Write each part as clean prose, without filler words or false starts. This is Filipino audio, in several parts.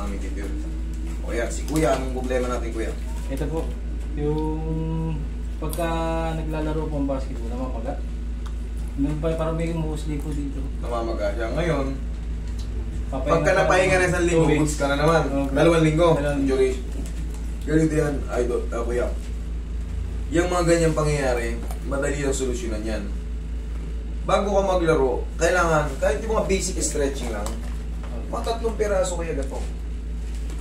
namin tip yun. O yan, si Kuya, anong problema natin, Kuya? Ito po, yung pagka naglalaro po ang basketball, namamaga. Parang may musli po dito. Namamaga siya. Ngayon, pagka napahinga na isang linggo, goods ka na naman. Okay. 2 linggo, Dalawang injury. Ganito yan, idol, Kuya. Yung mga ganyang pangyayari, madali ang solusyonan yan. Bago ka maglaro, kailangan, kahit yung mga basic stretching lang, mga 3 piraso kaya gato.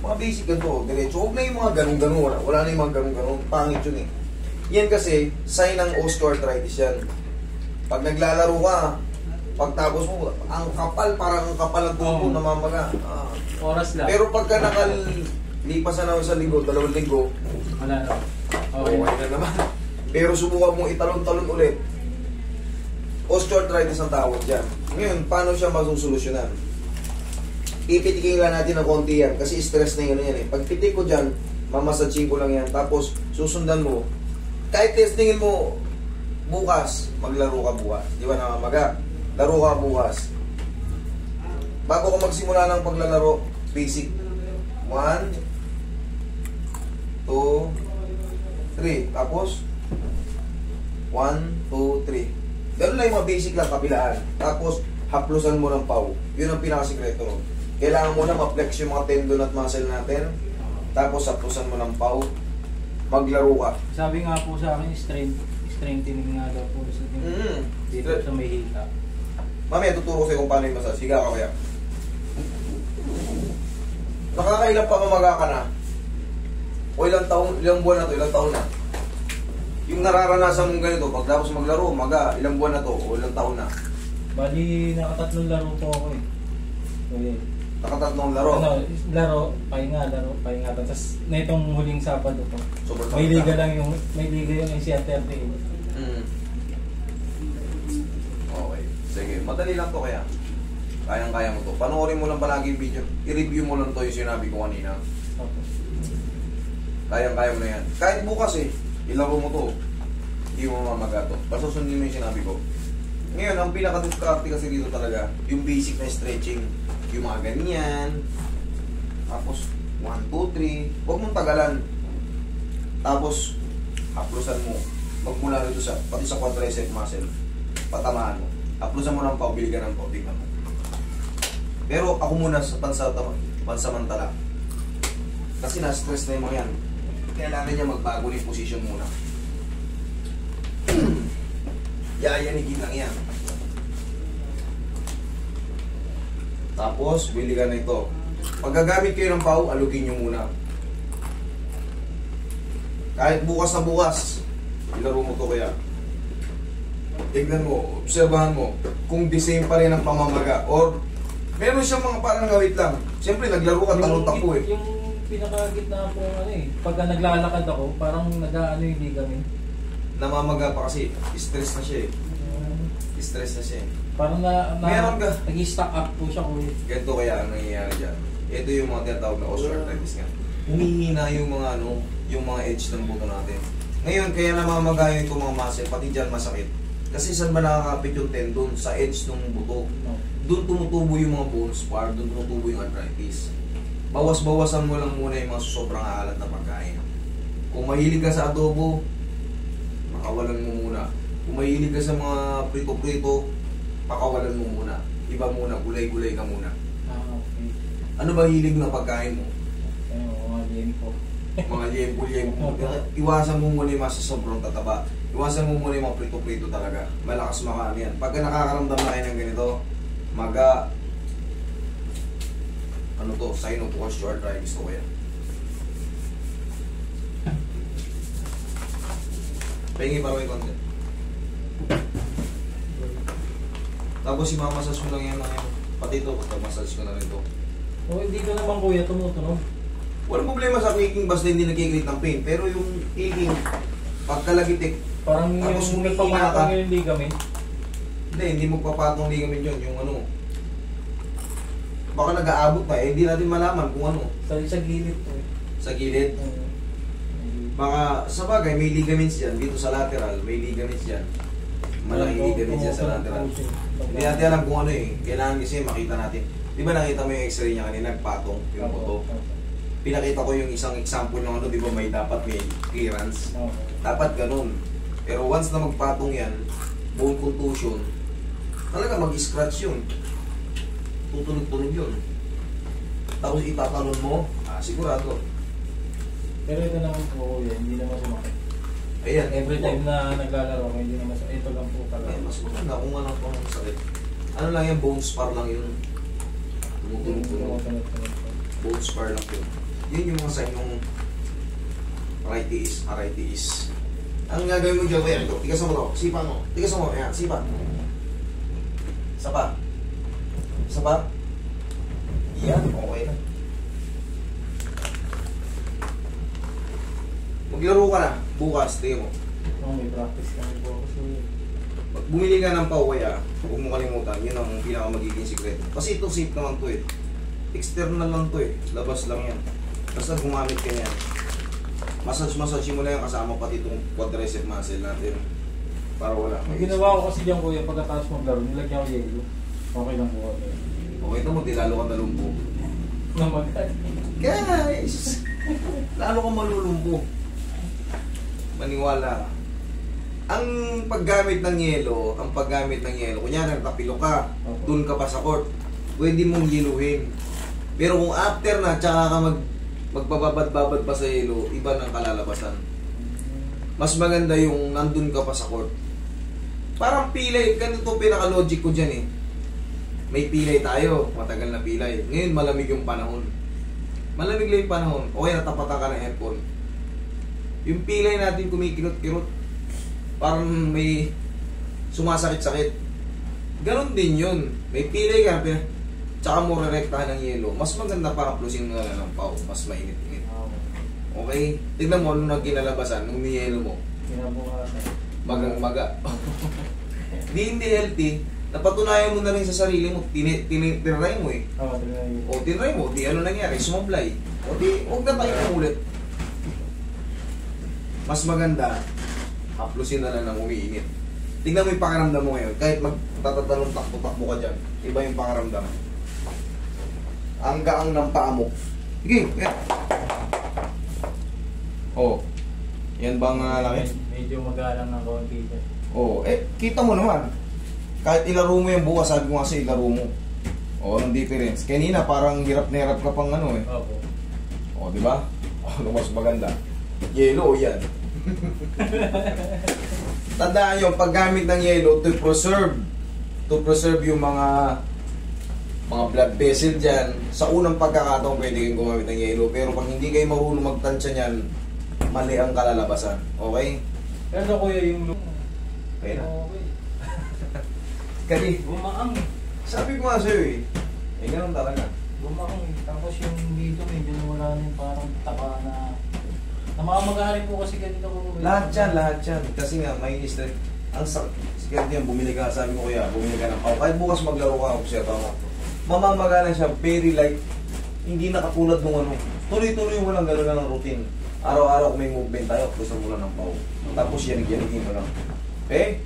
Mga basic ganito, diretso. Huwag na yung mga ganun-ganun. Wala na yung mga ganun-ganun. Pangit yun eh. Yan kasi, sign ng osteoarthritis yan. Pag naglalaro ka, pagtapos mo, ang kapal, parang ang kapal ang tubo, namamaga. Oras lang. Pero pagka nakalipasan na sa linggo, 2 linggo, Wala na. okay na naman. Pero subukan mo italon-talon ulit. Osteoarthritis ang tawag dyan. Ngayon, paano siya masusolusyonan? Ipitikin lang natin ng konti yan kasi stress na yun yan eh. Pag pitik ko dyan, mamasaging ko lang yan. Tapos susundan mo. Kahit testingin mo bukas, maglaro ka bukas. Di ba namamaga? Laro ka bukas. Bago ka magsimula ng paglalaro, basic. 1, 2, 3. Tapos 1, 2, 3. Ganun lang yung mga basic lang, kabilaan. Tapos haplusan mo ng pau. Yun ang pinakasikreto nun. Kailangan mo na ma-flex yung mga tendon at muscle natin. Tapos haplusan mo ng pau. Maglaro ka. Sabi nga po sa akin, strengthening nga daw po sa dito sa may hita. Mamaya tuturo ko sa'yo kung paano yung massage. Higa ka kaya. Nakakailang pamamaga ka na? O ilang buwan na to? Ilang taon na? Yung nararanasan mong ganito, pagtapos maglaro, maga, ilang buwan na to? O ilang taon na? Bali, nakatatlong laro po ako eh. Okay. Nakatatlong laro? Laro, pahinga. Tapos na itong huling Sabado po. May liga yung NCR 38. Okay. Sige, madali lang to kaya. Kayang-kaya mo to. Panoorin mo lang palagi yung video. I-review mo lang to yung sinabi ko kanina. Okay. Kayang-kaya mo na yan. Kahit bukas eh, ilaro mo to. Hindi mo mamaga to. Basta sundin mo yung sinabi ko. Ngayon, ang pinaka-distracte kasi dito talaga, yung basic na stretching. Yung mga ganyan. Tapos, 1, 2, 3. Huwag mong tagalan. Tapos, haplusan mo. Magmula rito sa, pati sa quadricep muscle. Patamaan mo. Haplusan mo ng pau, bili ka ng pau. Tingnan mo. Pero ako muna sa pansamantala. Kasi na-stress na yung mga yan. Kailangan niya magbago na yung position muna. Yayanigin lang yan. Tapos, bili ka na ito. Pag gagamit kayo ng pau, alugin nyo muna. Kahit bukas na bukas, ilaro mo to kaya. Tignan mo, obserbahan mo, kung the same pa rin ang pamamaga. Or, meron siyang mga parang gawit lang. Siyempre, naglaro ka, talon-tapo eh. Yung pinakagitna po pagka naglalakad ako, parang nag-ano yung ligamen. Namamaga pa kasi, stress na siya eh. Stress na siya eh. Parang meron ka. nag-stack up po siya ko eh. Ganito kaya ang nangyayari dyan. Ito yung mga tinatawag na osteoarthritis nga. Humihina yung mga yung mga edge ng buto natin. Ngayon, kaya namamagayo itong mga muscle, pati dyan masakit. Kasi saan ba nakakapit yung tendon? Sa edge ng buto. Doon tumutubo yung mga bones, doon tumutubo yung arthritis. Bawas-bawasan mo lang muna yung mga sobrang alat na pagkain. Kung mahilig ka sa adobo, makawalan mo muna. Kung mahilig ka sa mga prito-prito, pakawalan mo muna. Iba muna, gulay-gulay ka muna. Okay. Ano ba hilig na pagkain mo? Mga liempo. Mga liempo. Iwasan mo muna yung mga sobrang tataba. Iwasan mo muna yung mga prito-prito talaga. Malakas makaano yan. Pagka nakakaramdam na kayo ng ganito, ano to, sign of osteoarthritis to kaya. Pahingi para may konti. Tapos imamassage mo lang yan mga yan. Pati ito, pagka-massage ko na rin ito. O, dito naman kuya, tumutunog. Walang problema sa kicking basta hindi nagkikreate ng pain. Pero yung kicking, pagkalagitik, parang tapos yung humihina ka. nagpapatong yung ligamen. Hindi mo papatong ligamen yun. Yung ano, baka nag-aabot pa eh. Hindi natin malaman kung ano. Sa gilid po eh. Sa gilid. Baka, sa bagay, may ligaments dyan. Dito sa lateral, may ligaments dyan. Malaking ligaments dyan sa lateral. Hindi natin alam kung ano eh. Kailangan kasi makita natin. Di ba nakita mo yung x-ray niya kanina, nagpatong yung buto? Pinakita ko yung isang example ng ano, di ba may dapat may clearance? Dapat ganun. Pero once na magpatong yan, bone contusion, talaga mag-scratch yun. Tutunog-tunog yun. Tapos itatalon mo, sigurado. Pero ito naman po kuya, hindi naman sumakit. Ayan. Every time na naglalaro ko, hindi naman sumakit. Ito lang po pala. Mas maganda kung ano pang sakit. Ano lang yan, bone spar lang yun. Tumutunog-tunog. Bone spar lang yun. Yun yung mga sign ng arthritis. Ang gagawin mo dyan, ito, tigasan mo to, sipa mo. Tigasan mo, ayan, sipa. Isa pa. Isa pa. Yan, okay na. Maglaro ka na, bukas, tingin mo. May practice kami po ako. Pag bumili ka ng pauwaya, huwag mo kalimutan, yun ang pinaka magiging sikreto. Kasi ito safe naman to eh. External lang to eh, labas lang yan. Basta gumamit ka niyan. Massage mo na yan kasama pati itong quadricep muscle natin. Para wala. Ang ginawa ko kasi dyan kuya, pagkatapos maglaro, nilagyan ko yelo. Okay lang po ako. Okay ito mo, di lalo kang nalumpo. Namagal. Guys! Lalo kang malulumpo. Maniwala. Ang paggamit ng yelo, kunyari nakapilo ka, dun ka pa sa court, pwede mong yeluhin. Pero kung after na, tsaka ka magbababad-babad pa sa yelo, iba ng kalalabasan. Mas maganda yung nandun ka pa sa court. Parang pilay, ganito pinaka-logic ko dyan eh. May pilay tayo, matagal na pilay. Ngayon malamig yung panahon. Malamig lang yung panahon, o kaya natapatan ka ng aircon. Yung pilay natin kumikirot-kirot, parang may sumasakit-sakit. Ganon din yun. May pilay ka, tsaka mo re-rektahan ng yelo. Mas maganda pa haplusin mo na ng pao. Mas mainit-init. Okay? Tignan mo nung nagkinalabasan, nung niyelo mo. Kinabukasan. Magang-maga. Hindi healthy. Napatunayan mo na rin sa sarili mo. Tinry mo eh. Oo, tinry mo. O tinry mo. Di ano nangyari? Sumablay. O di, huwag na tayo ulit. Mas maganda, haplusin na lang ng umiinit. Tignan mo yung pakaramdam mo ngayon. Kahit magtatatalong takbo-takbo ka dyan, iba yung pakaramdam. Ang gaang ng paa mo. Sige, yan. Oh. Yan bang langit? Medyo magalang ng konti. Oh, kita mo naman. Kahit ilaro mo yung bukas, sabi ko kasi ilaro mo. Oh, anong difference? Kanina parang hirap na hirap ka pang ano eh. Opo. Oh, di ba? Oh, ano mas maganda? Yelo o yan? Tandaan nyo, paggamit ng yelo to preserve yung mga blood vessel dyan. Sa unang pagkakataon pwede kayong gumamit ng yelo, pero pag hindi kayo marunong magtansya nyan, mali ang kalalabasan. Okay? Pero kuya yung Okay na. Okay. Kali, Bumaang eh. sabi ko nga sa'yo eh. Ganun talaga. Bumaang eh. Tapos yung dito medyo nawala na yung parang taba na namamagaling po kasi ganito ko. Lahat yan. Kasi nga, may stress. Ang sakit yan, bumili ka, sabi ko kuya, bumili ka ng pao. Kahit bukas maglaro ka, observa mo. Mamamagalan siya, very light. Hindi nakatulad nung ano. Tuloy-tuloy mo lang, gano'n lang ang routine. Araw-araw kung may movement tayo, gusto mo lang ng pao. Tapos yanigin mo lang. Okay?